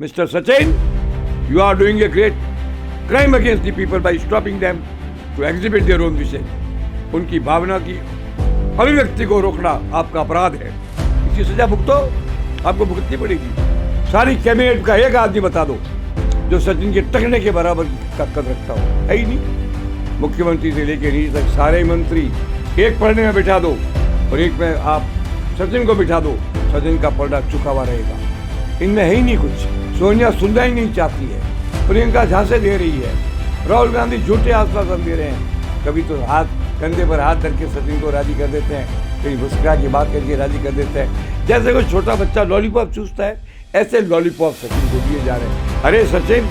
Mr. Sachin, you are doing a great crime against the people by stopping them to exhibit their own wishes. उनकी भावना की अभिव्यक्ति को रोकना आपका अपराध है। इसकी सजा भुगतो, आपको भुगतनी पड़ेगी। सारी कैबिनेट का एक आदमी बता दो जो सचिन के टकने के बराबर का कद रखता हो, है ही नहीं। मुख्यमंत्री से लेकर नीचे तक सारे मंत्री एक पलड़े में बिठा दो और एक में आप सचिन को बिठा दो, सचिन का पलड़ा चुका हुआ रहेगा। इनमें है ही नहीं कुछ। सोनिया सुनना ही नहीं चाहती है, प्रियंका झांसे दे रही है, राहुल गांधी झूठे आश्वासन दे रहे हैं। कभी तो कंधे पर हाथ धर के सचिन को राजी कर देते हैं, कहीं मुस्कुरा की बात करके राजी कर देते हैं। जैसे कोई छोटा बच्चा लॉलीपॉप चूसता है, ऐसे लॉलीपॉप सचिन को दिए जा रहे हैं। अरे सचिन,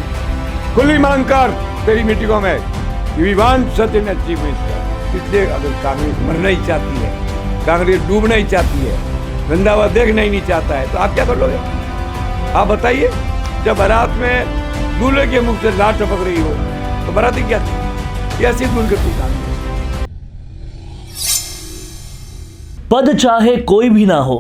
खुली मांग कर तेरी मीटिंगों में, we want Sachin as chief minister. इसलिए अगर कांग्रेस मरना ही चाहती है, कांग्रेस डूबना ही चाहती है, रंधावा देखना ही नहीं चाहता है, तो आप क्या कर लोगे? आप बताइए। जब बारात में दूल्हे के मुख से लात टपक रही हो तो बाराती क्या थी? ऐसी दूल्हे की कांग्रेस। पद चाहे कोई भी ना हो,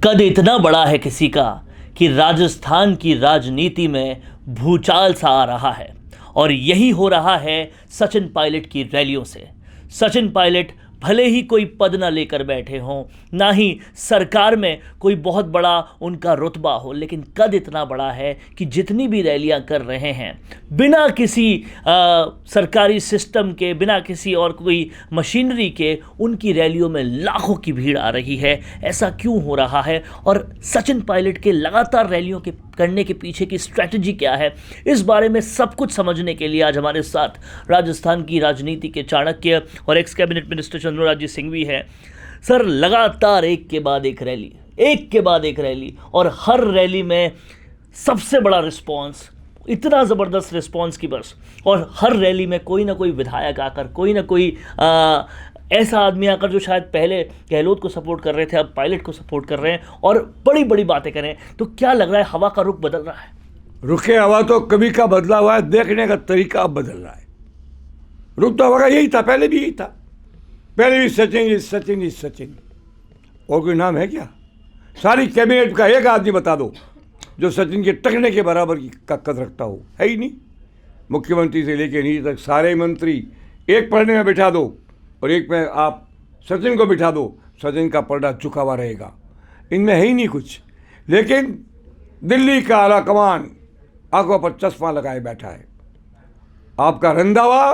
कद इतना बड़ा है किसी का कि राजस्थान की राजनीति में भूचाल सा आ रहा है। और यही हो रहा है सचिन पायलट की रैलियों से। सचिन पायलट भले ही कोई पद ना लेकर बैठे हों, ना ही सरकार में कोई बहुत बड़ा उनका रुतबा हो, लेकिन कद इतना बड़ा है कि जितनी भी रैलियां कर रहे हैं, बिना किसी सरकारी सिस्टम के, बिना किसी और कोई मशीनरी के, उनकी रैलियों में लाखों की भीड़ आ रही है। ऐसा क्यों हो रहा है और सचिन पायलट के लगातार रैलियों के करने के पीछे की स्ट्रैटेजी क्या है, इस बारे में सब कुछ समझने के लिए आज हमारे साथ राजस्थान की राजनीति के चाणक्य और x cabinet minister Chandraraj Singh भी हैं। सर, लगातार एक के बाद एक रैली और हर रैली में सबसे बड़ा रिस्पांस, इतना ज़बरदस्त रिस्पांस की बस। और हर रैली में कोई ना कोई विधायक आकर, कोई ना कोई ऐसा आदमी आकर जो शायद पहले गहलोत को सपोर्ट कर रहे थे, अब पायलट को सपोर्ट कर रहे हैं और बड़ी बड़ी बातें करें। तो क्या लग रहा है, हवा का रुख बदल रहा है? रुखे हवा तो कभी का बदला हुआ है, देखने का तरीका अब बदल रहा है। रुख तो हवा का यही था, पहले भी यही था। पहले भी सचिन और कोई नाम है क्या? सारी कैबिनेट का एक आदमी बता दो जो सचिन के टकने के बराबर का कद रखता हो, है ही नहीं। मुख्यमंत्री से लेकर नीचे तक सारे मंत्री एक पलड़े में बिठा दो और एक में आप सचिन को बिठा दो, सचिन का पलड़ा झुका हुआ रहेगा। इनमें है ही नहीं कुछ। लेकिन दिल्ली का आला कमान आंखों पर चश्मा लगाए बैठा है। आपका रंधावा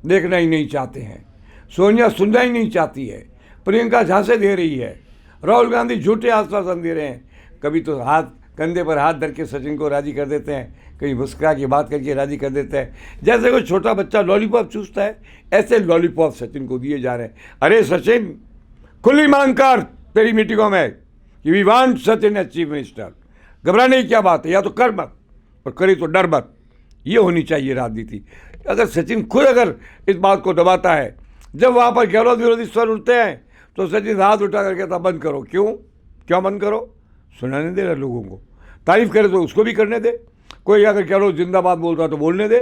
देखना ही नहीं चाहते हैं, सोनिया सुनना ही नहीं चाहती है, प्रियंका झांसे दे रही है, राहुल गांधी झूठे आश्वासन दे रहे हैं। कभी तो कंधे पर हाथ धर के सचिन को राजी कर देते हैं, कहीं मुस्कुरा की बात करके राजी कर देते हैं। जैसे कोई छोटा बच्चा लॉलीपॉप चूसता है, ऐसे लॉलीपॉप सचिन को दिए जा रहे हैं। अरे सचिन, खुली मांग कर तेरी मीटिंगों में, we want Sachin as chief minister. घबराने की क्या बात है? या तो कर मत और करी तो डर मत। ये होनी चाहिए राजनीति। अगर सचिन खुद अगर इस बात को दबाता है, जब वहाँ पर गहलोत विरोधी स्वर उठते हैं तो सचिन हाथ उठा करके था बंद करो। क्यों बंद करो? सुनाने दे रहे लोगों को। तारीफ करे तो उसको भी करने दे। कोई अगर गहलोत जिंदाबाद बोलता है तो बोलने दे,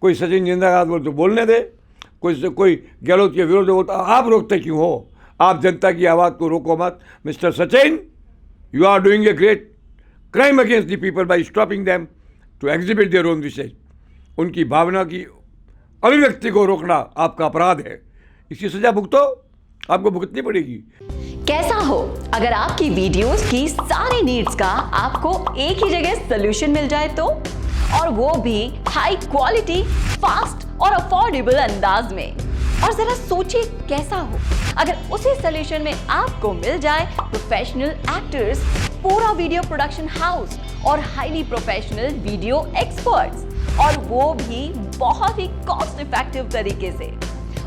कोई सचिन जिंदाबाद बोलता तो बोलने दे, कोई गहलोत के विरोध होता। आप रोकते क्यों हो? आप जनता की आवाज़ को रोको मत। Mister Sachin, you are doing a great crime against the people by stopping them to exhibit their own wishes. उनकी भावना की अभिव्यक्ति को रोकना आपका अपराध है। इसकी सजा भुगतो, आपको भुगतनी पड़ेगी। कैसा हो अगर आपकी वीडियोस की सारी नीड्स का आपको एक ही जगह सॉल्यूशन मिल जाए तो, और वो भी हाई क्वालिटी, फास्ट और अफोर्डेबल अंदाज में। और जरा सोचिए कैसा हो अगर उसी सॉल्यूशन में आपको मिल जाए प्रोफेशनल एक्टर्स, पूरा वीडियो प्रोडक्शन हाउस और हाईली प्रोफेशनल वीडियो एक्सपर्ट्स, और वो भी बहुत ही कॉस्ट इफेक्टिव तरीके से।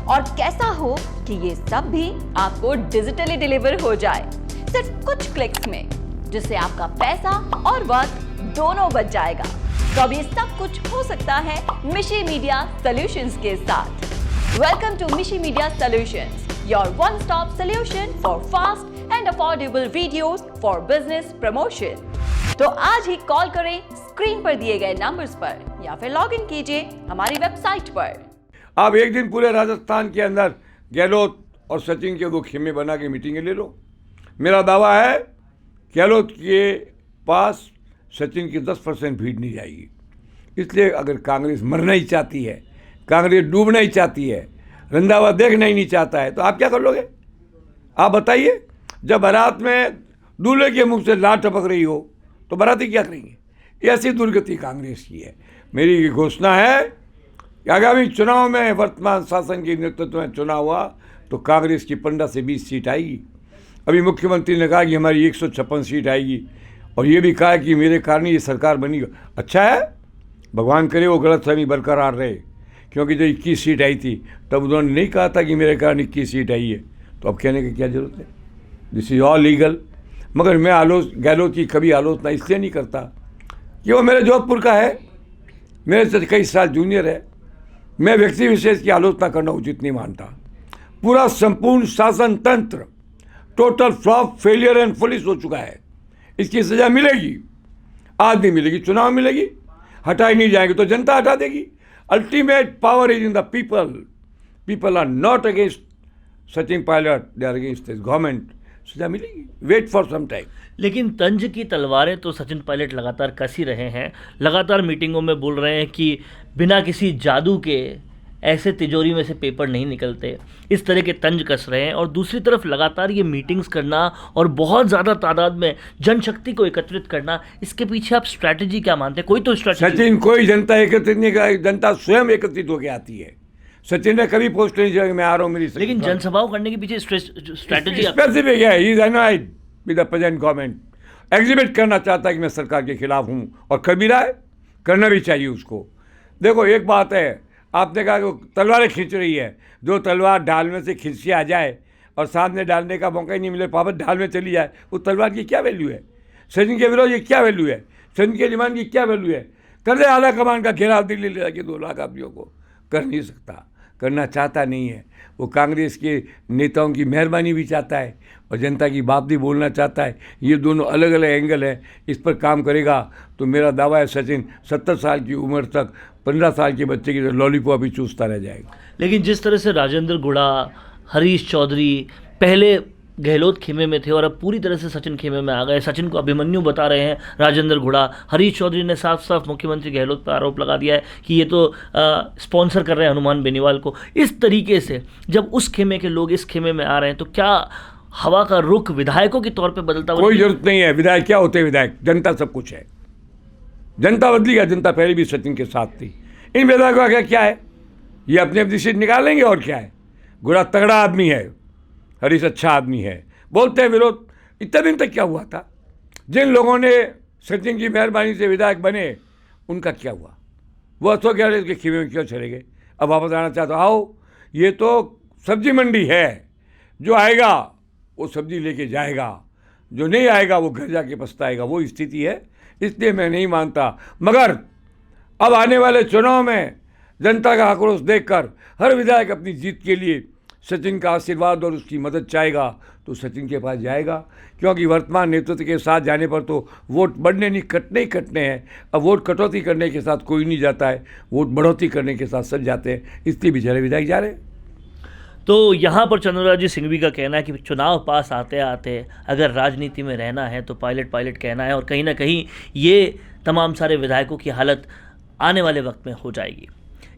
और कैसा हो कि ये सब भी आपको डिजिटली डिलीवर हो जाए सिर्फ कुछ क्लिक्स में, जिससे आपका पैसा और वक्त दोनों बच जाएगा। तो अब ये सब कुछ हो सकता है मिशी मीडिया सॉल्यूशंस के साथ। वेलकम टू मिशी media solutions, your one stop solution for fast and affordable videos for business promotion. तो आज ही कॉल करें स्क्रीन पर दिए गए नंबर्स पर, या फिर लॉग इन कीजिए हमारी वेबसाइट पर। आप एक दिन पूरे राजस्थान के अंदर गहलोत और सचिन के दो खेमे बना के मीटिंगें ले लो। मेरा दावा है गहलोत के पास सचिन की 10% भीड़ नहीं जाएगी। इसलिए अगर कांग्रेस मरना ही चाहती है, कांग्रेस डूबना ही चाहती है, रंधावा देखना ही नहीं चाहता है, तो आप क्या कर लोगे? आप बताइए। जब बारात में दूल्हे के मुंह से लात टपक रही हो तो बाराती क्या करेंगे? ऐसी दुर्गति कांग्रेस की है। मेरी घोषणा है कि आगामी चुनाव में वर्तमान शासन के नेतृत्व में चुनाव हुआ तो कांग्रेस की 15 से 20 सीट आएगी। अभी मुख्यमंत्री ने कहा कि हमारी 156 सीट आएगी और ये भी कहा कि मेरे कारण ये सरकार बनी। अच्छा है, भगवान करे वो गलतफहमी बरकरार रहे, क्योंकि जब 21 सीट आई थी तब उन्होंने नहीं कहा था कि मेरे कारण 21 सीट आई है, तो अब कहने की क्या ज़रूरत है? This is all legal. मगर मैं गहलोत की कभी आलोचना इसलिए नहीं करता कि वो मेरे जोधपुर का है, मेरे से कई साल जूनियर है। मैं व्यक्ति विशेष की आलोचना करना उचित नहीं मानता। पूरा संपूर्ण शासन तंत्र total flop, failure and foolish हो चुका है। इसकी सजा मिलेगी, आज नहीं मिलेगी, चुनाव मिलेगी। हटाई नहीं जाएंगे तो जनता हटा देगी। Ultimate power is in the people. People are not against Sachin Pilot, they are against this government. सजा मिलेगी, वेट फॉर सम टाइम। लेकिन तंज की तलवारें तो सचिन पायलट लगातार कस ही रहे हैं, लगातार मीटिंगों में बोल रहे हैं कि बिना किसी जादू के ऐसे तिजोरी में से पेपर नहीं निकलते, इस तरह के तंज कस रहे हैं। और दूसरी तरफ लगातार ये मीटिंग्स करना और बहुत ज़्यादा तादाद में जनशक्ति को एकत्रित करना, इसके पीछे आप स्ट्रैटेजी क्या मानते हैं? कोई तो स्ट्रैटेजी। सचिन, कोई जनता एकत्रित नहीं कर, जनता स्वयं एकत्रित होकर आती है। सचिन ने कभी पोस्ट नहीं किया कि मैं आ रहा हूँ मेरी, लेकिन जनसभाओं करने के पीछे स्ट्रैटेजी स्पेसिफिक है। He is annoyed with the present government. Exhibit करना चाहता है कि मैं सरकार के खिलाफ हूँ, और कर भी रहा है, करना भी चाहिए उसको। देखो एक बात है, आपने कहा कि तलवारें खींच रही है, जो तलवार ढाल में से खींच के आ जाए और सामने डालने का मौका ही नहीं मिले, वापस ढाल में चली जाए, उस तलवार की क्या वैल्यू है? सचिन के विरोध की क्या वैल्यू है? सचिन के डिमांड की क्या वैल्यू है? कर दे आला कमान का घेराव दिल्ली ले जाके 2 लाख आदमियों को। कर नहीं सकता, करना चाहता नहीं है। वो कांग्रेस के नेताओं की मेहरबानी भी चाहता है और जनता की बात भी बोलना चाहता है। ये दोनों अलग अलग एंगल है। इस पर काम करेगा तो मेरा दावा है सचिन 70 साल की उम्र तक 15 साल के बच्चे की लॉलीपॉप ही चूसता रह जाएगा। लेकिन जिस तरह से राजेंद्र गुड़ा, हरीश चौधरी पहले गहलोत खेमे में थे और अब पूरी तरह से सचिन खेमे में आ गए, सचिन को अभिमन्यु बता रहे हैं राजेंद्र गुड़ा, हरीश चौधरी ने साफ साफ मुख्यमंत्री गहलोत पर आरोप लगा दिया है कि ये तो स्पॉन्सर कर रहे हैं हनुमान बेनीवाल को। इस तरीके से जब उस खेमे के लोग इस खेमे में आ रहे हैं तो क्या हवा का रुख विधायकों के तौर पर बदलता हुआ? कोई जरूरत नहीं है। विधायक क्या होते हैं? विधायक जनता सब कुछ है। जनता बदली गया, जनता पहले भी सचिन के साथ थी। इन विधायकों का क्या है? ये अपनी अपनी सीट निकालेंगे और क्या है। गुड़ा तगड़ा आदमी है, हरीश अच्छा आदमी है, बोलते हैं विरोध। इतने दिन तक क्या हुआ था? जिन लोगों ने सचिन की मेहरबानी से विधायक बने उनका क्या हुआ? वो अशोक गहलोत के खीमे में क्यों चले गए? अब वापस आना चाहते हो? आओ, ये तो सब्जी मंडी है। जो आएगा वो सब्जी लेके जाएगा, जो नहीं आएगा वो घर जाके पछताएगा। वो स्थिति है। इसलिए मैं नहीं मानता। मगर अब आने वाले चुनाव में जनता का आक्रोश देखकर हर विधायक अपनी जीत के लिए सचिन का आशीर्वाद और उसकी मदद चाहेगा तो सचिन के पास जाएगा। क्योंकि वर्तमान नेतृत्व के साथ जाने पर तो वोट बढ़ने नहीं, कटने ही कटने हैं। अब वोट कटौती करने के साथ कोई नहीं जाता है, वोट बढ़ोतरी करने के साथ सब जाते हैं। इसलिए बेचारे विधायक जा रहे हैं। तो यहाँ पर चंद्रराज सिंघवी का कहना है कि चुनाव पास आते आते अगर राजनीति में रहना है तो पायलट पायलट कहना है, और कहीं ना कहीं ये तमाम सारे विधायकों की हालत आने वाले वक्त में हो जाएगी।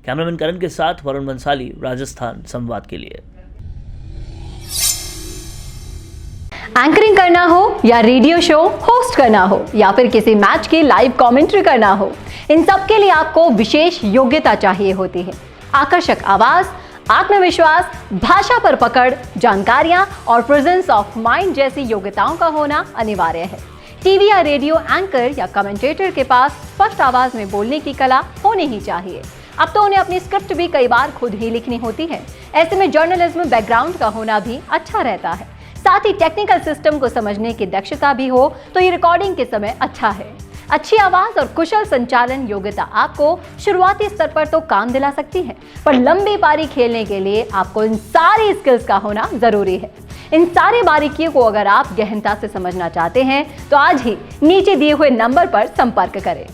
कैमरामैन करण के साथ वरुण बंसाली, राजस्थान संवाद के लिए। एंकरिंग करना हो या रेडियो शो होस्ट करना हो या फिर किसी मैच की लाइव कमेंट्री करना हो, इन सब के लिए आपको विशेष योग्यता चाहिए होती है। आकर्षक आवाज, आत्मविश्वास, भाषा पर पकड़, जानकारियां और प्रेजेंस ऑफ माइंड जैसी योग्यताओं का होना अनिवार्य है। टीवी या रेडियो एंकर या कमेंटेटर के पास स्पष्ट आवाज में बोलने की कला होनी ही चाहिए। अब तो उन्हें अपनी स्क्रिप्ट भी कई बार खुद ही लिखनी होती है। ऐसे में जर्नलिज्म बैकग्राउंड का होना भी अच्छा रहता है। साथ ही टेक्निकल सिस्टम को समझने की दक्षता भी हो तो ये रिकॉर्डिंग के समय अच्छा है। अच्छी आवाज और कुशल संचालन योग्यता आपको शुरुआती स्तर पर तो काम दिला सकती है, पर लंबी पारी खेलने के लिए आपको इन सारी स्किल्स का होना जरूरी है। इन सारी बारीकियों को अगर आप गहनता से समझना चाहते हैं तो आज ही नीचे दिए हुए नंबर पर संपर्क करें।